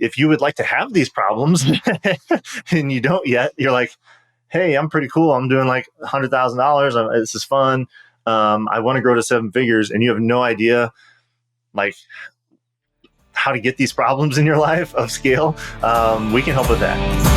if you would like to have these problems and you don't yet, you're like, hey, I'm pretty cool. I'm doing like $100,000. This is fun. I want to grow to 7 figures, and you have no idea like how to get these problems in your life of scale. We can help with that.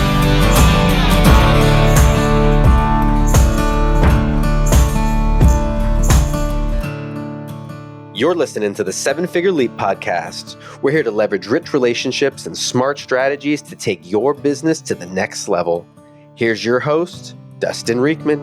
You're listening to the 7-Figure Leap podcast. We're here to leverage rich relationships and smart strategies to take your business to the next level. Here's your host, Dustin Riekman.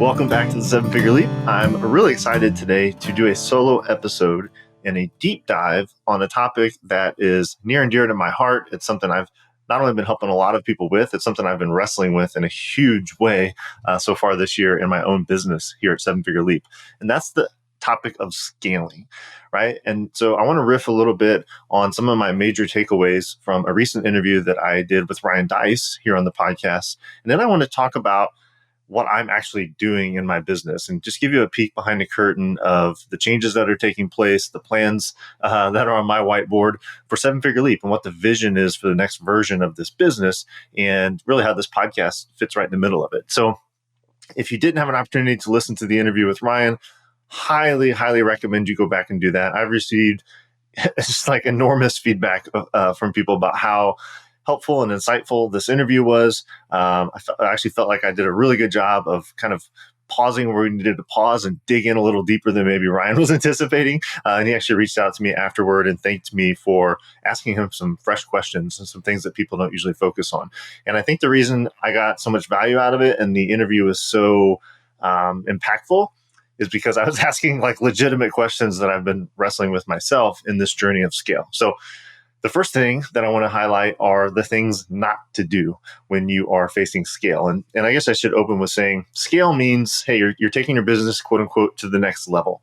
Welcome back to the 7-Figure Leap. I'm really excited today to do a solo episode and a deep dive on a topic that is near and dear to my heart. It's something I've not only been helping a lot of people with, it's something I've been wrestling with in a huge way so far this year in my own business here at 7-Figure Leap. And that's the topic of scaling, right? And so I want to riff a little bit on some of my major takeaways from a recent interview that I did with Ryan Deiss here on the podcast. And then I want to talk about what I'm actually doing in my business and just give you a peek behind the curtain of the changes that are taking place, the plans that are on my whiteboard for 7-Figure Leap, and what the vision is for the next version of this business, and really how this podcast fits right in the middle of it. So if you didn't have an opportunity to listen to the interview with Ryan, highly recommend you go back and do that. I've received just like enormous feedback from people about how helpful and insightful this interview was. I actually felt like I did a really good job of kind of pausing where we needed to pause and dig in a little deeper than maybe Ryan was anticipating. And he actually reached out to me afterward and thanked me for asking him some fresh questions and some things that people don't usually focus on. And I think the reason I got so much value out of it and the interview was so impactful is because I was asking like legitimate questions that I've been wrestling with myself in this journey of scale. So the first thing that I want to highlight are the things not to do when you are facing scale. And I guess I should open with saying scale means, hey, you're taking your business, quote unquote, to the next level.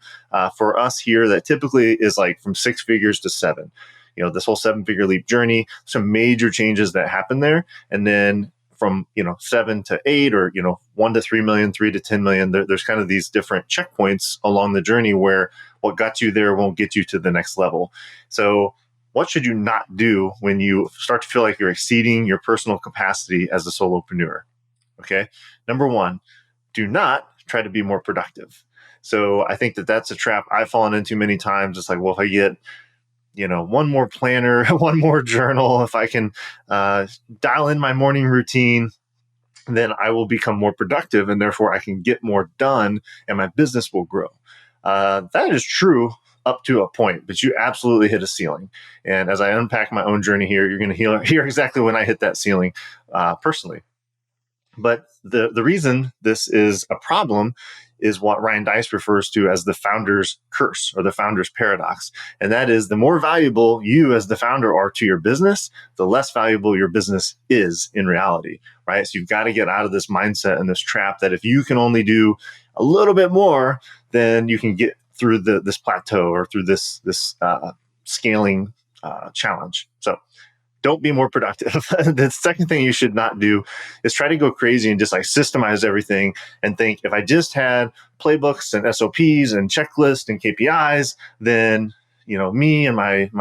For us here, that typically is like from 6 figures to 7. You know, this whole 7-Figure Leap journey, some major changes that happen there. And then from 7 to 8 or 1 to 3 million, 3 to 10 million, there's kind of these different checkpoints along the journey where what got you there won't get you to the next level. So what should you not do when you start to feel like you're exceeding your personal capacity as a solopreneur? Okay. Number 1, do not try to be more productive. So I think that that's a trap I've fallen into many times. It's like, well, if I get one more planner, one more journal, if I can dial in my morning routine, then I will become more productive and therefore I can get more done and my business will grow. That is true up to a point, but you absolutely hit a ceiling. And as I unpack my own journey here, you're going to hear exactly when I hit that ceiling personally. But the reason this is a problem is what Ryan Deiss refers to as the founder's curse or the founder's paradox. And that is the more valuable you as the founder are to your business, the less valuable your business is in reality, right? So you've got to get out of this mindset and this trap that if you can only do a little bit more, then you can get through this plateau or through this scaling challenge. So don't be more productive. The second thing you should not do is try to go crazy and just like systemize everything and think if I just had playbooks and SOPs and checklists and KPIs, then me and my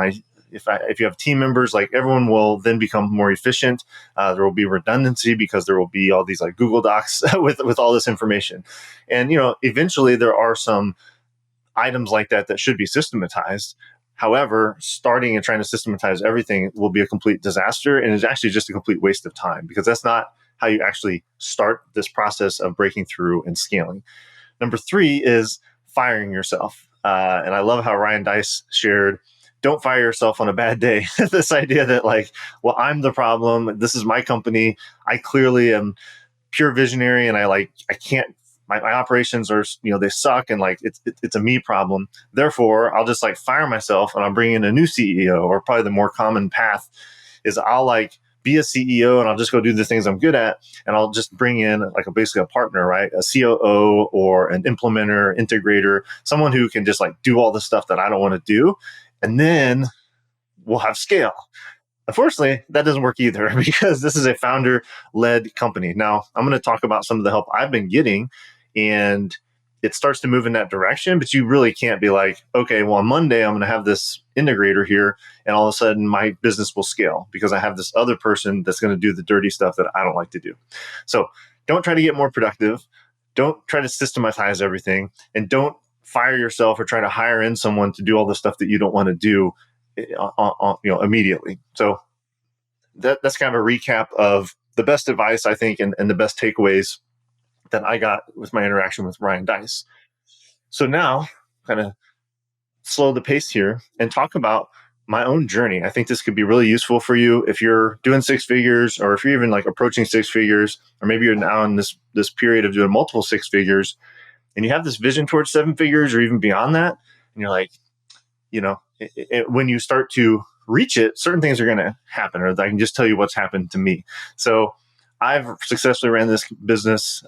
if you have team members, like everyone will then become more efficient. There will be redundancy because there will be all these like Google Docs with all this information. And eventually there are some items like that should be systematized. However, starting and trying to systematize everything will be a complete disaster, and it's actually just a complete waste of time because that's not how you actually start this process of breaking through and scaling. Number 3 is firing yourself. And I love how Ryan Deiss shared, don't fire yourself on a bad day. This idea that like, well, I'm the problem. This is my company. I clearly am pure visionary and I can't, my operations are, they suck and like it's a me problem. Therefore, I'll just like fire myself and I'll bring in a new CEO. Or probably the more common path is I'll like be a CEO and I'll just go do the things I'm good at. And I'll just bring in like basically a partner, right? A COO or an implementer, integrator, someone who can just like do all the stuff that I don't want to do. And then we'll have scale. Unfortunately, that doesn't work either because this is a founder-led company. Now, I'm going to talk about some of the help I've been getting, and it starts to move in that direction, but you really can't be like, okay, well, on Monday, I'm going to have this integrator here, and all of a sudden my business will scale because I have this other person that's going to do the dirty stuff that I don't like to do. So don't try to get more productive. Don't try to systematize everything, and don't fire yourself or try to hire in someone to do all the stuff that you don't want to do immediately. So that's kind of a recap of the best advice, I think, and the best takeaways that I got with my interaction with Ryan Deiss. So now, kind of slow the pace here and talk about my own journey. I think this could be really useful for you if you're doing six figures, or if you're even like approaching six figures, or maybe you're now in this period of doing multiple six figures, and you have this vision towards seven figures or even beyond that, and you're like, when you start to reach it, certain things are going to happen, or I can just tell you what's happened to me. So I've successfully ran this business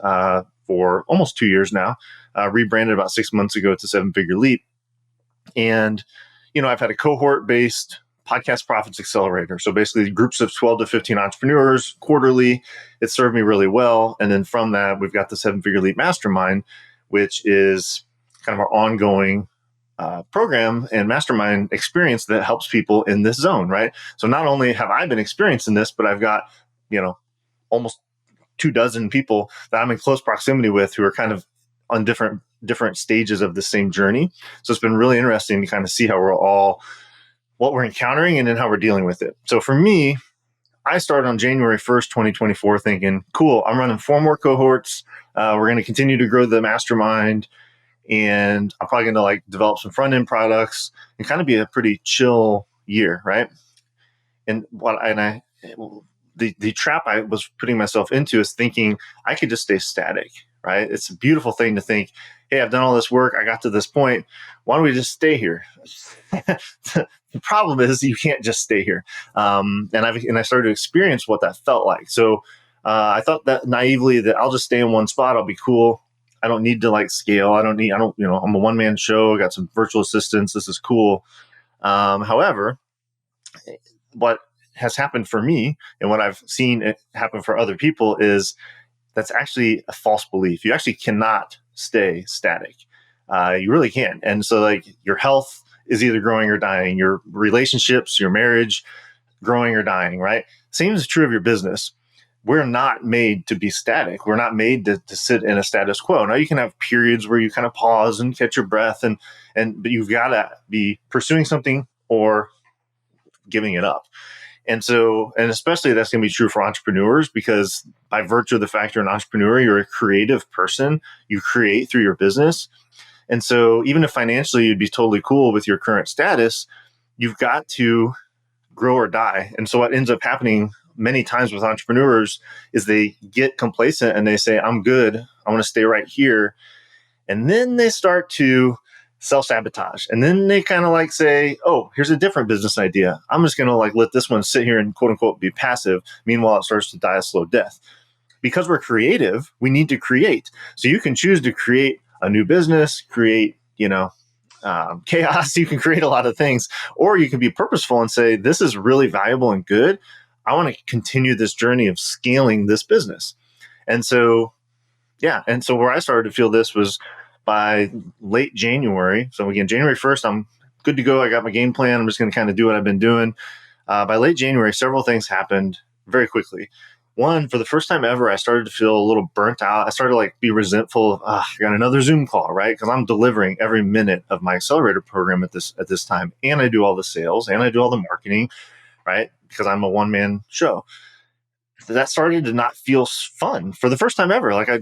for almost 2 years now, rebranded about 6 months ago to Seven Figure Leap. And, I've had a cohort-based podcast profits accelerator. So basically groups of 12 to 15 entrepreneurs quarterly. It served me really well. And then from that, we've got the Seven Figure Leap Mastermind, which is kind of our ongoing program and mastermind experience that helps people in this zone, right? So not only have I been experiencing this, but I've got, almost 24 people that I'm in close proximity with who are kind of on different stages of the same journey. So it's been really interesting to kind of see how what we're encountering and then how we're dealing with it. So for me, I started on January 1st, 2024 thinking, cool, I'm running 4 more cohorts. We're going to continue to grow the mastermind, and I'm probably going to develop some front end products and kind of be a pretty chill year, right? And the trap I was putting myself into is thinking I could just stay static, right? It's a beautiful thing to think, hey, I've done all this work. I got to this point. Why don't we just stay here? The problem is you can't just stay here. And I started to experience what that felt like. So I thought that naively that I'll just stay in one spot. I'll be cool. I don't need to scale. I'm a one-man show. I got some virtual assistants. This is cool. However, what has happened for me and what I've seen it happen for other people is that's actually a false belief. You actually cannot stay static. You really can't. And so your health is either growing or dying, your relationships, your marriage, growing or dying, right? Same is true of your business. We're not made to be static. We're not made to sit in a status quo. Now you can have periods where you kind of pause and catch your breath but you've got to be pursuing something or giving it up. And so, and especially that's going to be true for entrepreneurs, because by virtue of the fact you're an entrepreneur, you're a creative person. You create through your business. And so even if financially you'd be totally cool with your current status, you've got to grow or die. And so what ends up happening many times with entrepreneurs is they get complacent and they say, I'm good. I want to stay right here. And then they start to self-sabotage. And then they kind of say, oh, here's a different business idea. I'm just going to let this one sit here and quote unquote be passive. Meanwhile, it starts to die a slow death. Because we're creative, we need to create. So you can choose to create a new business, create, chaos. You can create a lot of things, or you can be purposeful and say, this is really valuable and good. I want to continue this journey of scaling this business. And so, And so where I started to feel this was by late January. So again, January 1st, I'm good to go. I got my game plan. I'm just going to kind of do what I've been doing. By late January, several things happened very quickly. One, for the first time ever, I started to feel a little burnt out. I started to be resentful of, I got another Zoom call, right? Because I'm delivering every minute of my accelerator program at this time. And I do all the sales and I do all the marketing, right? Because I'm a one-man show. That started to not feel fun for the first time ever. I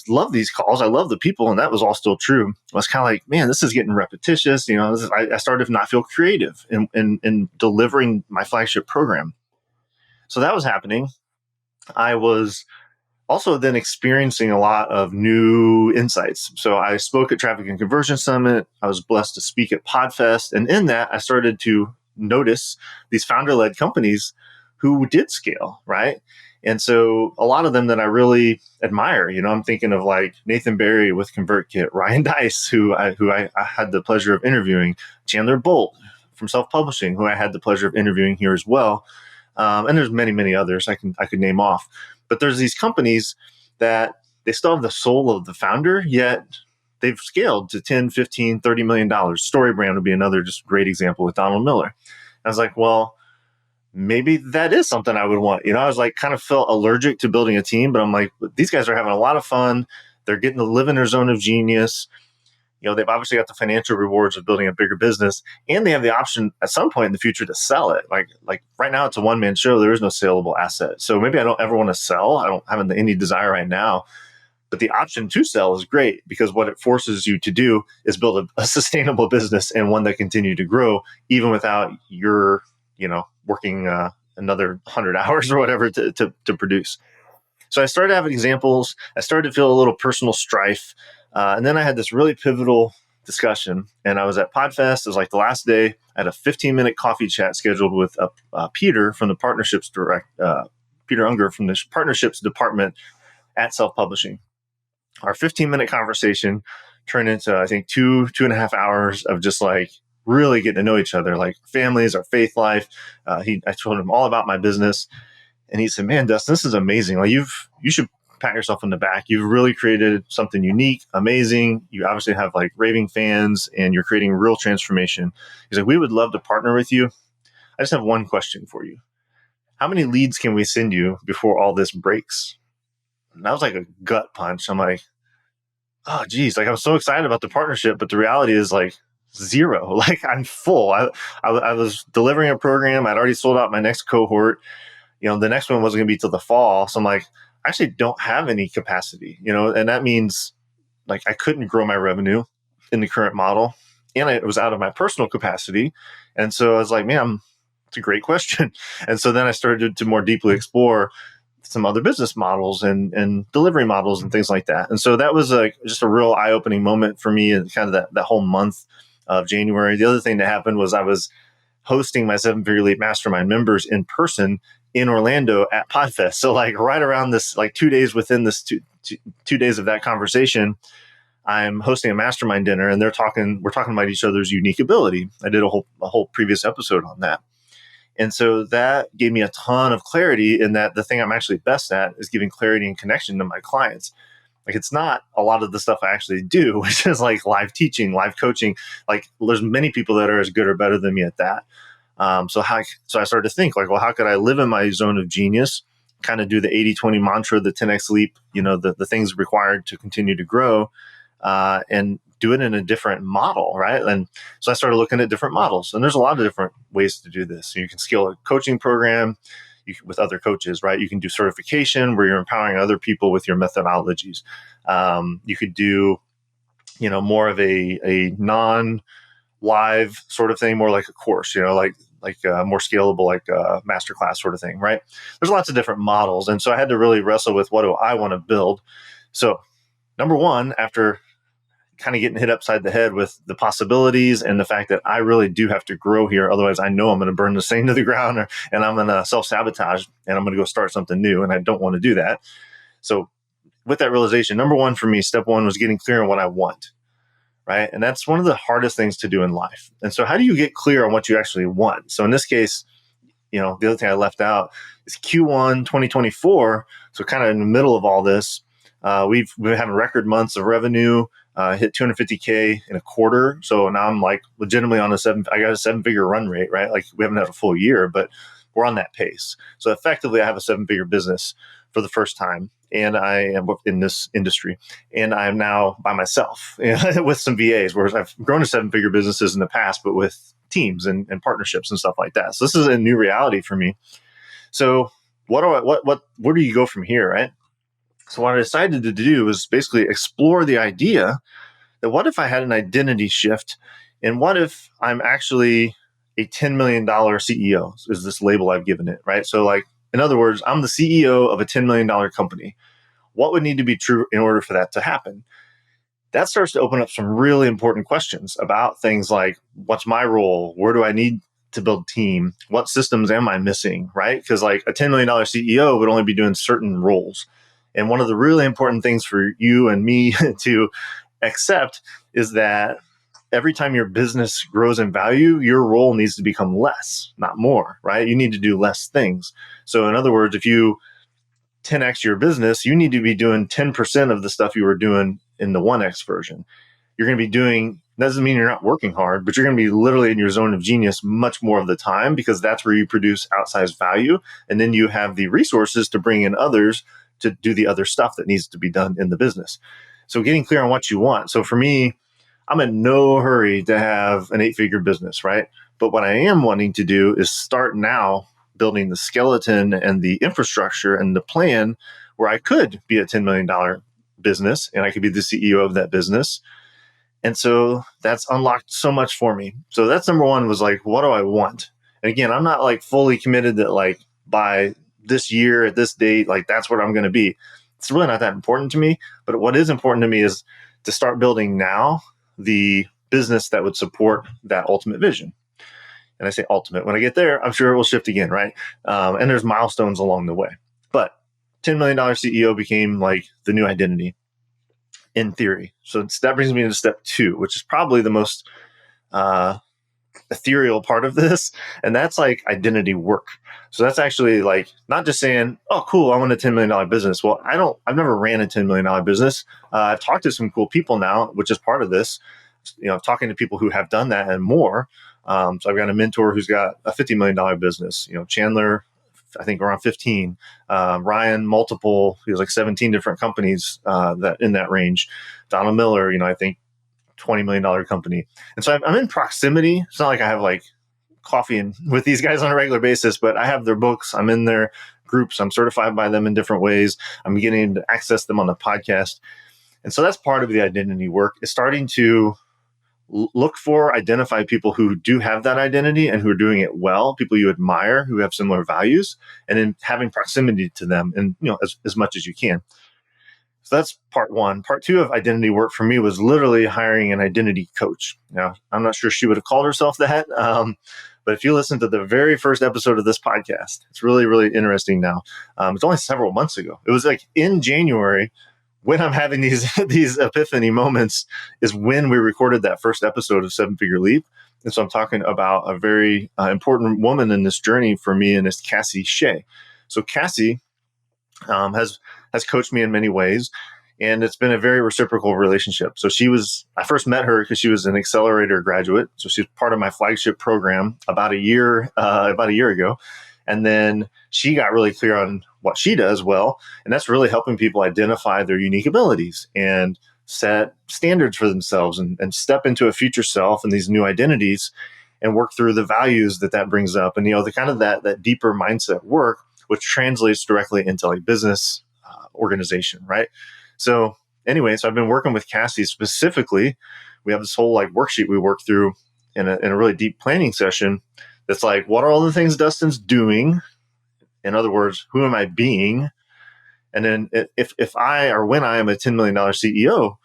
love these calls. I love the people. And that was all still true. I was kind of man, this is getting repetitious. I started to not feel creative in delivering my flagship program. So that was happening. I was also then experiencing a lot of new insights. So I spoke at Traffic and Conversion Summit. I was blessed to speak at PodFest. And in that, I started to notice these founder-led companies who did scale, right? And so a lot of them that I really admire, I'm thinking of Nathan Barry with ConvertKit, Ryan Deiss, who I had the pleasure of interviewing, Chandler Bolt from Self-Publishing, who I had the pleasure of interviewing here as well. And there's many, many others I could name off. But there's these companies that they still have the soul of the founder, yet they've scaled to 10, 15, $30 million. StoryBrand would be another just great example with Donald Miller. I was like, well, maybe that is something I would want. I was like, kind of felt allergic to building a team, but I'm like, these guys are having a lot of fun. They're getting to live in their zone of genius. They've obviously got the financial rewards of building a bigger business, and they have the option at some point in the future to sell it. Like right now, it's a one-man show. There is no saleable asset. So maybe I don't ever want to sell. I don't have any desire right now. But the option to sell is great, because what it forces you to do is build a sustainable business, and one that continue to grow even without your, working another 100 hours or whatever to produce. So I started having examples. I started to feel a little personal strife. And then I had this really pivotal discussion, and I was at PodFest. It was like the last day. I had a 15-minute coffee chat scheduled with Peter from the partnerships Peter Unger from the partnerships department at Self-Publishing. Our 15-minute conversation turned into, I think, 2.5 hours of just like really getting to know each other, like families, our faith life. I told him all about my business, and he said, "Man, Dustin, this is amazing. Like you should pat yourself on the back. You've really created something unique, amazing. You obviously have like raving fans, and you're creating real transformation." He's like, "We would love to partner with you. I just have one question for you. How many leads can we send you before all this breaks?" And that was like a gut punch. I'm like, oh, geez, like I'm so excited about the partnership, but the reality is like zero. Like I'm full. I was delivering a program. I'd already sold out my next cohort. The next one wasn't going to be till the fall. So I'm like, I actually don't have any capacity, and that means like I couldn't grow my revenue in the current model, and it was out of my personal capacity. And so I was like, man, it's a great question. And so then I started to more deeply explore some other business models and delivery models and things like that. And so that was just a real eye-opening moment for me, and kind of that whole month of January. The other thing that happened was I was hosting my 7-Figure Leap Mastermind members in person in Orlando at PodFest. So like right around this, like 2 days within this two days of that conversation, I'm hosting a mastermind dinner, and we're talking about each other's unique ability. I did a whole previous episode on that. And so that gave me a ton of clarity in that the thing I'm actually best at is giving clarity and connection to my clients. Like it's not a lot of the stuff I actually do, which is like live teaching, live coaching. Like there's many people that are as good or better than me at that. So I started to think like, well, how could I live in my zone of genius, kind of do the 80-20 mantra, the 10x leap, the things required to continue to grow, and do it in a different model, right? And so I started looking at different models, and there's a lot of different ways to do this. So you can scale a coaching program with other coaches, right? You can do certification where you're empowering other people with your methodologies. You could do, more of a non-live sort of thing, more like a course, like more scalable, like a masterclass sort of thing, right? There's lots of different models. And so I had to really wrestle with what do I want to build. So number one, after kind of getting hit upside the head with the possibilities and the fact that I really do have to grow here. Otherwise, I know I'm going to burn this thing to the ground, and I'm going to self-sabotage, and I'm going to go start something new. And I don't want to do that. So with that realization, number one for me, step one was getting clear on what I want, right? And that's one of the hardest things to do in life. And so how do you get clear on what you actually want? So in this case, the other thing I left out is Q1 2024. So kind of in the middle of all this, we've been having record months of revenue, hit 250K in a quarter. So now I'm like legitimately on I got a 7-figure run rate, right? Like we haven't had a full year, but we're on that pace. So effectively I have a 7-figure business for the first time, and I am in this industry, and I'm now by myself with some VAs, whereas I've grown to 7-figure businesses in the past, but with teams and partnerships and stuff like that. So this is a new reality for me. So where do you go from here, right? So what I decided to do was basically explore the idea that what if I had an identity shift, and what if I'm actually a $10 million CEO is this label I've given it, right? So like, in other words, I'm the CEO of a $10 million company. What would need to be true in order for that to happen? That starts to open up some really important questions about things like, what's my role? Where do I need to build team? What systems am I missing, right? Because like a $10 million CEO would only be doing certain roles. And one of the really important things for you and me to accept is that every time your business grows in value, your role needs to become less, not more, right? You need to do less things. So in other words, if you 10x your business, you need to be doing 10% of the stuff you were doing in the 1x version. you're going to be doing, doesn't mean you're not working hard, but you're going to be literally in your zone of genius much more of the time, because that's where you produce outsized value. And then you have the resources to bring in others to do the other stuff that needs to be done in the business. So getting clear on what you want. So for me, I'm in no hurry to have an 8-figure business, right? But what I am wanting to do is start now building the skeleton and the infrastructure and the plan where I could be a $10 million business and I could be the CEO of that business. And so that's unlocked so much for me. So that's number one, was like, what do I want? And again, I'm not like fully committed that like by this year at this date, like that's what I'm going to be. It's really not that important to me. But what is important to me is to start building now the business that would support that ultimate vision. And I say ultimate. When I get there, I'm sure it will shift again, right? And there's milestones along the way. But $10 million CEO became like the new identity in theory. So that brings me to step 2, which is probably the most ethereal part of this. And that's like identity work. So that's actually like not just saying, oh, cool, I want a $10 million business. Well, I've never ran a $10 million business. I've talked to some cool people now, which is part of this, talking to people who have done that and more. So I've got a mentor who's got a $50 million business, Chandler, I think around 15, Ryan, multiple, he has like 17 different companies that in that range. Donald Miller, I think $20 million company. And so I'm in proximity. It's not like I have like coffee with these guys on a regular basis, but I have their books. I'm in their groups. I'm certified by them in different ways. I'm getting to access them on the podcast. And so that's part of the identity work, is starting to look for, identify people who do have that identity and who are doing it well, people you admire who have similar values, and then having proximity to them and, as much as you can. So that's part 1. Part 2 of identity work for me was literally hiring an identity coach. Now, I'm not sure she would have called herself that. But if you listen to the very first episode of this podcast, it's really, really interesting now. It's only several months ago. It was like in January, when I'm having these epiphany moments, is when we recorded that first episode of 7-Figure Leap. And so I'm talking about a very important woman in this journey for me, and it's Cassie Shea. So Cassie has coached me in many ways, and it's been a very reciprocal relationship. So I first met her because she was an accelerator graduate. So she's part of my flagship program about a year ago. And then she got really clear on what she does well. And that's really helping people identify their unique abilities and set standards for themselves and step into a future self and these new identities and work through the values that brings up. And, the kind of that deeper mindset work, which translates directly into like business organization, right? So anyway, I've been working with Cassie specifically. We have this whole like worksheet we work through in a really deep planning session. That's like, what are all the things Dustin's doing? In other words, who am I being? And then if I, or when I am a $10 million CEO,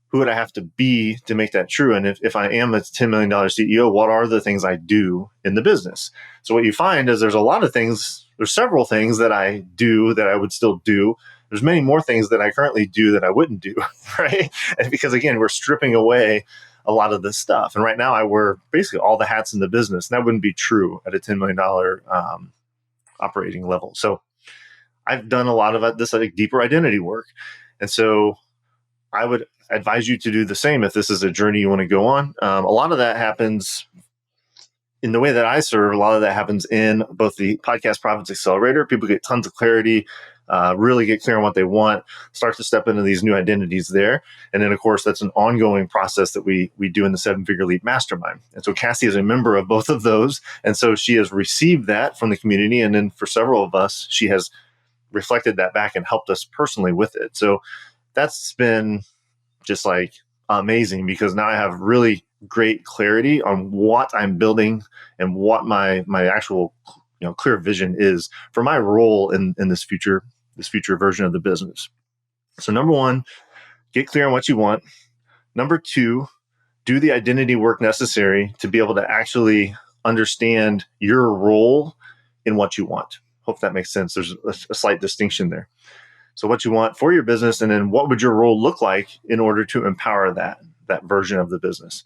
who would I have to be to make that true? And if I am a $10 million CEO, what are the things I do in the business? So what you find is there's several things that I do that I would still do. There's many more things that I currently do that I wouldn't do, right? And because again, we're stripping away a lot of this stuff. And right now I wear basically all the hats in the business. And that wouldn't be true at a $10 million operating level. So I've done a lot of this like deeper identity work. And so I would advise you to do the same if this is a journey you want to go on. A lot of that happens in the way that I serve. A lot of that happens in both the Podcast Profits Accelerator. People get tons of clarity, really get clear on what they want, start to step into these new identities there. And then, of course, that's an ongoing process that we do in the 7-Figure Leap Mastermind. And so Cassie is a member of both of those. And so she has received that from the community. And then for several of us, she has reflected that back and helped us personally with it. So that's been just like amazing, because now I have really great clarity on what I'm building and what my actual clear vision is for my role in this future version of the business. So number 1, get clear on what you want. Number 2, do the identity work necessary to be able to actually understand your role in what you want. Hope that makes sense. There's a slight distinction there. So what you want for your business, and then what would your role look like in order to empower that version of the business.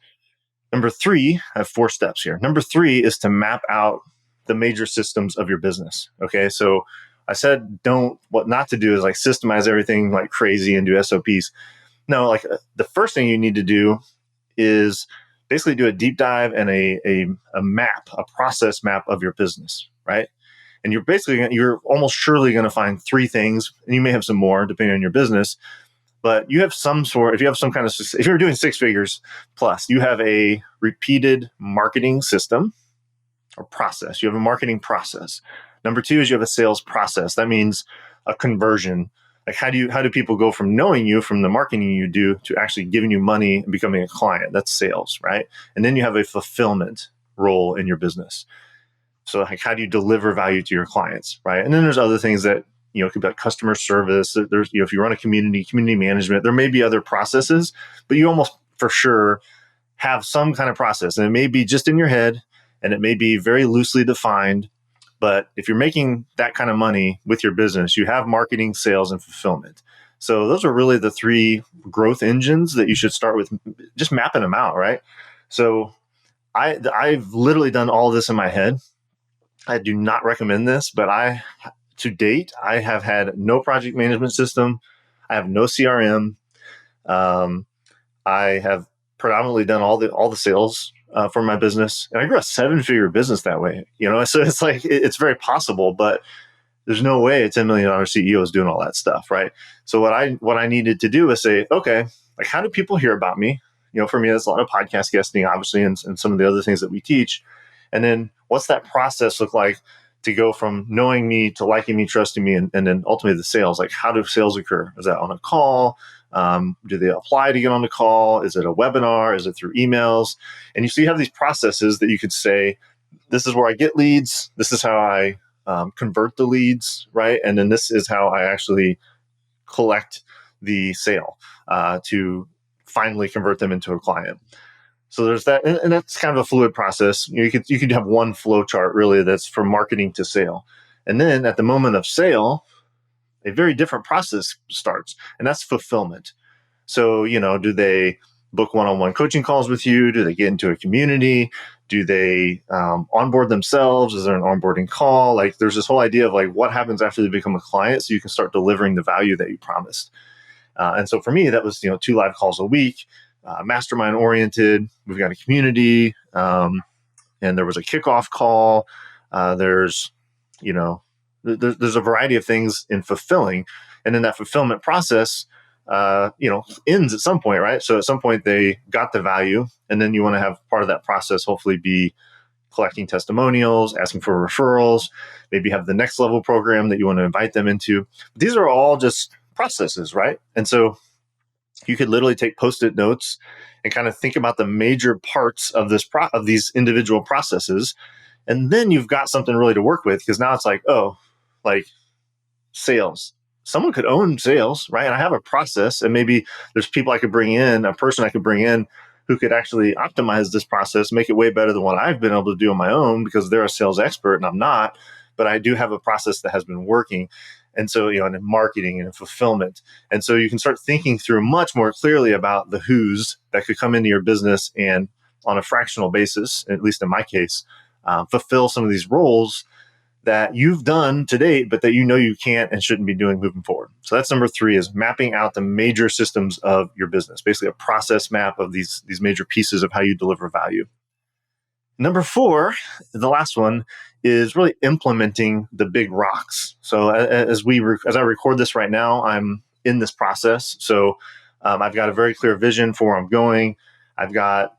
Number 3, I have 4 steps here. Number 3 is to map out the major systems of your business. Okay. So I said, what not to do is like systemize everything like crazy and do SOPs. No, like the first thing you need to do is basically do a deep dive and a map, a process map of your business, right? And you're almost surely going to find three things, and you may have some more depending on your business, but you have if you have some kind of, if you're doing six figures plus, you have a repeated marketing system or process. You have a marketing process. Number two is you have a sales process. That means a conversion. Like how do people go from knowing you from the marketing you do to actually giving you money and becoming a client? That's sales, right? And then you have a fulfillment role in your business. So like how do you deliver value to your clients, right? And then there's other things that, it could be like customer service. There's, if you run a community management, there may be other processes, but you almost for sure have some kind of process. And it may be just in your head and it may be very loosely defined. But if you're making that kind of money with your business, you have marketing, sales, and fulfillment. So those are really the three growth engines that you should start with, just mapping them out, right? So I've literally done all this in my head. I do not recommend this, but to date, I have had no project management system. I have no CRM. I have predominantly done all the sales for my business, and I grew a 7-figure business that way. So it's like it's very possible, but there's no way a $10 million CEO is doing all that stuff, right? So what I needed to do is say, okay, like how do people hear about me? For me, there's a lot of podcast guesting, obviously, and some of the other things that we teach. And then what's that process look like to go from knowing me to liking me, trusting me, and then ultimately the sales? Like how do sales occur? Is that on a call? Do they apply to get on the call? Is it a webinar? Is it through emails? And you have these processes that you could say, this is where I get leads. This is how I convert the leads, right? And then this is how I actually collect the sale to finally convert them into a client. So there's that, and that's kind of a fluid process. You could have one flow chart really that's from marketing to sale, and then at the moment of sale, a very different process starts, and that's fulfillment. So do they book one-on-one coaching calls with you? Do they get into a community? Do they onboard themselves? Is there an onboarding call? Like there's this whole idea of like what happens after they become a client, so you can start delivering the value that you promised. And so for me, that was 2 live calls a week. Mastermind oriented. We've got a community, and there was a kickoff call. There's a variety of things in fulfilling, and then that fulfillment process, ends at some point, right? So at some point they got the value, and then you want to have part of that process hopefully be collecting testimonials, asking for referrals, maybe have the next level program that you want to invite them into. These are all just processes, right? And so you could literally take Post-it notes and kind of think about the major parts of of these individual processes. And then you've got something really to work with, because now it's like, like sales. Someone could own sales, right? And I have a process, and maybe there's people I could bring in, a person I could bring in who could actually optimize this process, make it way better than what I've been able to do on my own, because they're a sales expert and I'm not. But I do have a process that has been working. And so, and in marketing and in fulfillment. And so you can start thinking through much more clearly about the who's that could come into your business and on a fractional basis, at least in my case, fulfill some of these roles that you've done to date, but that you can't and shouldn't be doing moving forward. So that's number 3, is mapping out the major systems of your business, basically a process map of these major pieces of how you deliver value. Number 4, the last one, is really implementing the big rocks. So as I record this right now, I'm in this process. So I've got a very clear vision for where I'm going. I've got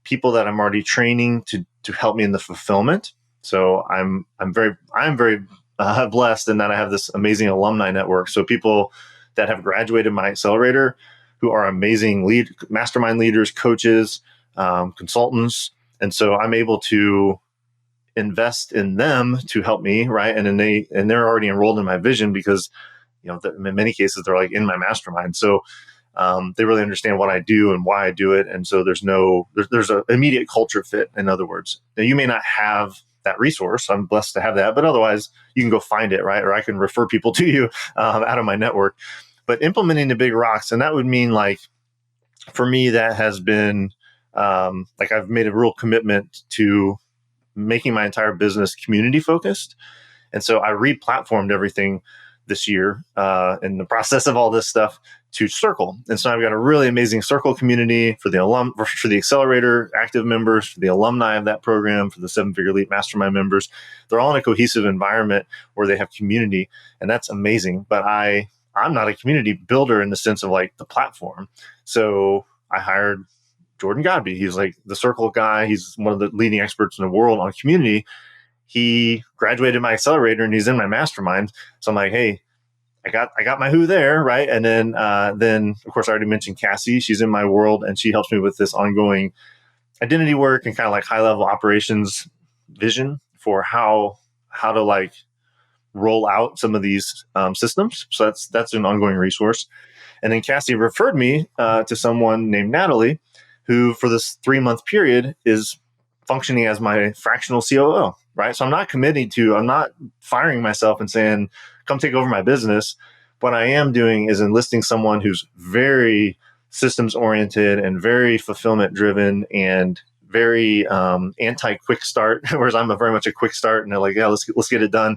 people that I'm already training to help me in the fulfillment. So I'm very blessed in that I have this amazing alumni network. So people that have graduated my accelerator who are amazing mastermind leaders, coaches, consultants. And so I'm able to invest in them to help me, right? And then they're already enrolled in my vision because, in many cases they're like in my mastermind. So they really understand what I do and why I do it. And so there's an immediate culture fit, in other words. Now, you may not have that resource. I'm blessed to have that, but otherwise you can go find it, right? Or I can refer people to you out of my network. But implementing the big rocks, and that would mean, like, for me, that has been I've made a real commitment to making my entire business community focused. And so I re-platformed everything this year in the process of all this stuff to Circle. And so I've got a really amazing Circle community for the accelerator active members, for the alumni of that program, for the 7-Figure Leap mastermind members. They're all in a cohesive environment where they have community, and that's amazing. But I'm not a community builder in the sense of like the platform. So I hired Jordan Godby. He's like the Circle guy. He's one of the leading experts in the world on community. He graduated my accelerator and he's in my mastermind. So I'm like, hey, I got my who there, right? And then of course I already mentioned Cassie. She's in my world and she helps me with this ongoing identity work and kind of like high level operations vision for how to like roll out some of these systems. So that's an ongoing resource. And then Cassie referred me to someone named Natalie, who for this 3-month period is functioning as my fractional COO, right? So I'm not firing myself and saying, come take over my business. What I am doing is enlisting someone who's very systems oriented and very fulfillment driven and very anti-quick start, whereas I'm very much a quick start and they're like, yeah, let's get it done.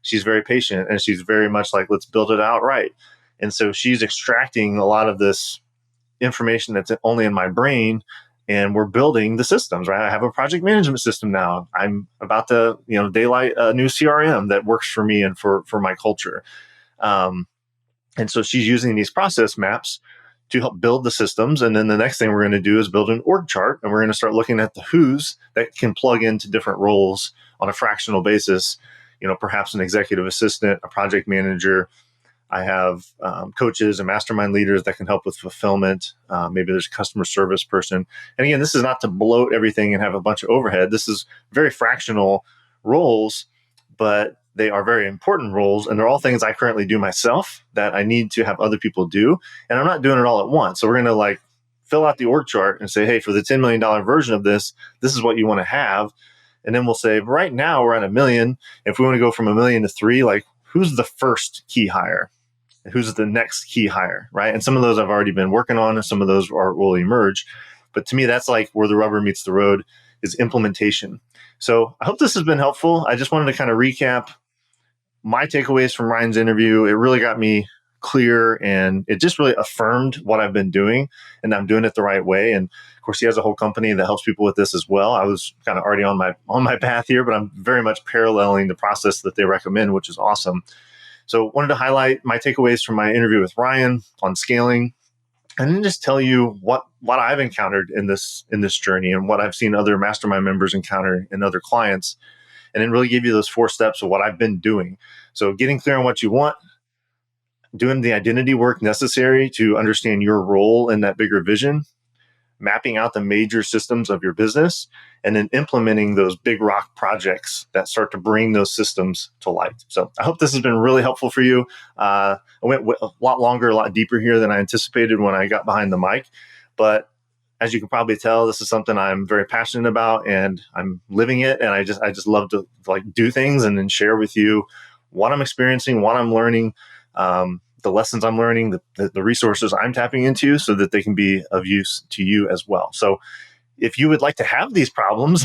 She's very patient and she's very much like, let's build it out right. And so she's extracting a lot of this information that's only in my brain, and we're building the systems, right? I have a project management system now. I'm about to, daylight a new CRM that works for me and for my culture. And so she's using these process maps to help build the systems. And then the next thing we're going to do is build an org chart, and we're going to start looking at the who's that can plug into different roles on a fractional basis. Perhaps an executive assistant, a project manager. I have coaches and mastermind leaders that can help with fulfillment. Maybe there's a customer service person. And again, this is not to bloat everything and have a bunch of overhead. This is very fractional roles, but they are very important roles. And they're all things I currently do myself that I need to have other people do. And I'm not doing it all at once. So we're going to fill out the org chart and say, hey, for the $10 million version of this is what you want to have. And then we'll say, right now we're at $1 million. If we want to go from $1 million to 3, who's the first key hire? Who's the next key hire, right? And some of those I've already been working on, and some of those will emerge. But to me, that's like where the rubber meets the road is implementation. So I hope this has been helpful. I just wanted to kind of recap my takeaways from Ryan's interview. It really got me clear, and it just really affirmed what I've been doing, and I'm doing it the right way. And of course, he has a whole company that helps people with this as well. I was kind of already on my path here, but I'm very much paralleling the process that they recommend, which is awesome. So wanted to highlight my takeaways from my interview with Ryan on scaling, and then just tell you what I've encountered in this journey and what I've seen other mastermind members encounter in other clients, and then really give you those 4 steps of what I've been doing. So getting clear on what you want, doing the identity work necessary to understand your role in that bigger vision, mapping out the major systems of your business, and then implementing those big rock projects that start to bring those systems to light. So I hope this has been really helpful for you. I went a lot longer, a lot deeper here than I anticipated when I got behind the mic. But as you can probably tell, this is something I'm very passionate about, and I'm living it. And I just love to do things and then share with you what I'm experiencing, what I'm learning, the lessons I'm learning, the resources I'm tapping into, so that they can be of use to you as well. So if you would like to have these problems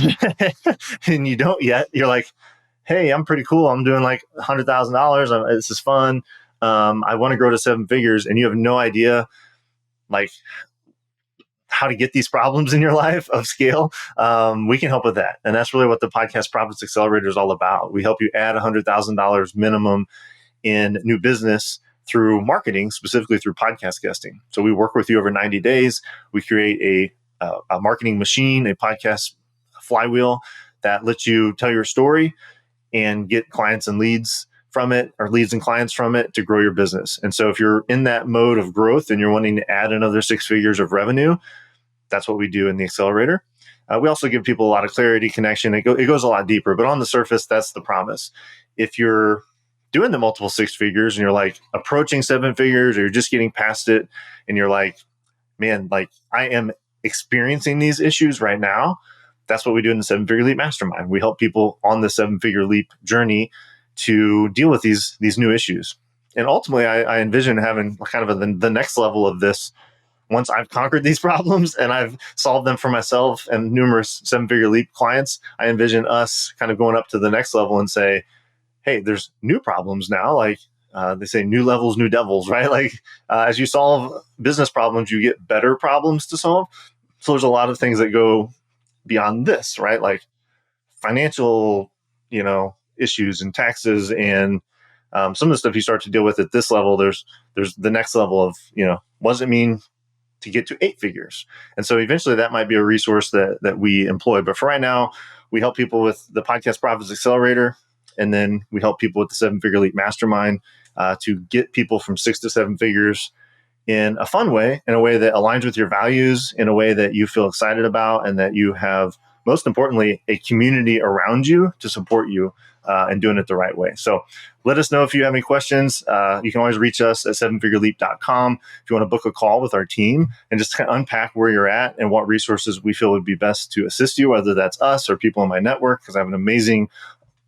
and you don't yet, you're like, hey, I'm pretty cool. I'm doing $100,000. This is fun. I want to grow to 7 figures, and you have no idea how to get these problems in your life of scale. We can help with that. And that's really what the Podcast Profits Accelerator is all about. We help you add $100,000 minimum in new business through marketing, specifically through podcast guesting. So we work with you over 90 days. We create a marketing machine, a podcast flywheel that lets you tell your story and get clients and leads from it, or leads and clients from it, to grow your business. And so if you're in that mode of growth and you're wanting to add another 6 figures of revenue, that's what we do in the accelerator. We also give people a lot of clarity, connection. It goes a lot deeper, but on the surface, that's the promise. If you're doing the multiple 6 figures and you're approaching 7 figures, or you're just getting past it, and you're like, man, I am experiencing these issues right now. That's what we do in the 7-Figure Leap Mastermind. We help people on the 7-figure leap journey to deal with these new issues. And ultimately, I envision having kind of the next level of this. Once I've conquered these problems and I've solved them for myself and numerous 7-figure leap clients, I envision us kind of going up to the next level and say, hey, there's new problems now. they say new levels, new devils, right? Like as you solve business problems, you get better problems to solve. So there's a lot of things that go beyond this, right? Like financial, issues and taxes and some of the stuff you start to deal with at this level. There's the next level of, what does it mean to get to 8 figures? And so eventually that might be a resource that we employ. But for right now, we help people with the Podcast Profits Accelerator. And then we help people with the 7-Figure Leap Mastermind to get people from 6 to 7 figures in a fun way, in a way that aligns with your values, in a way that you feel excited about, and that you have, most importantly, a community around you to support you and doing it the right way. So let us know if you have any questions. You can always reach us at 7figureleap.com if you want to book a call with our team and just kind of unpack where you're at and what resources we feel would be best to assist you, whether that's us or people in my network, because I have an amazing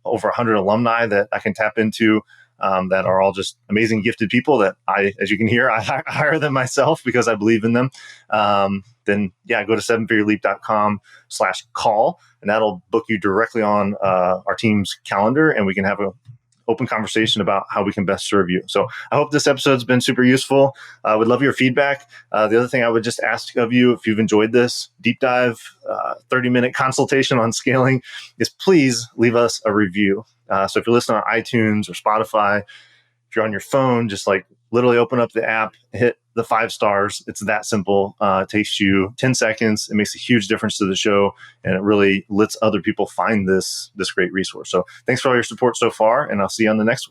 over 100 alumni that I can tap into that are all just amazing, gifted people that as you can hear, I hire them myself because I believe in them. Then go to 7figureleap.com/call, and that'll book you directly on our team's calendar, and we can have an open conversation about how we can best serve you. So I hope this episode's been super useful. I would love your feedback. The other thing I would just ask of you, if you've enjoyed this deep dive, 30-minute consultation on scaling, is please leave us a review. So if you're listening on iTunes or Spotify, if you're on your phone, just like literally open up the app, hit the 5 stars. It's that simple. It takes you 10 seconds. It makes a huge difference to the show, and it really lets other people find this great resource. So thanks for all your support so far, and I'll see you on the next one.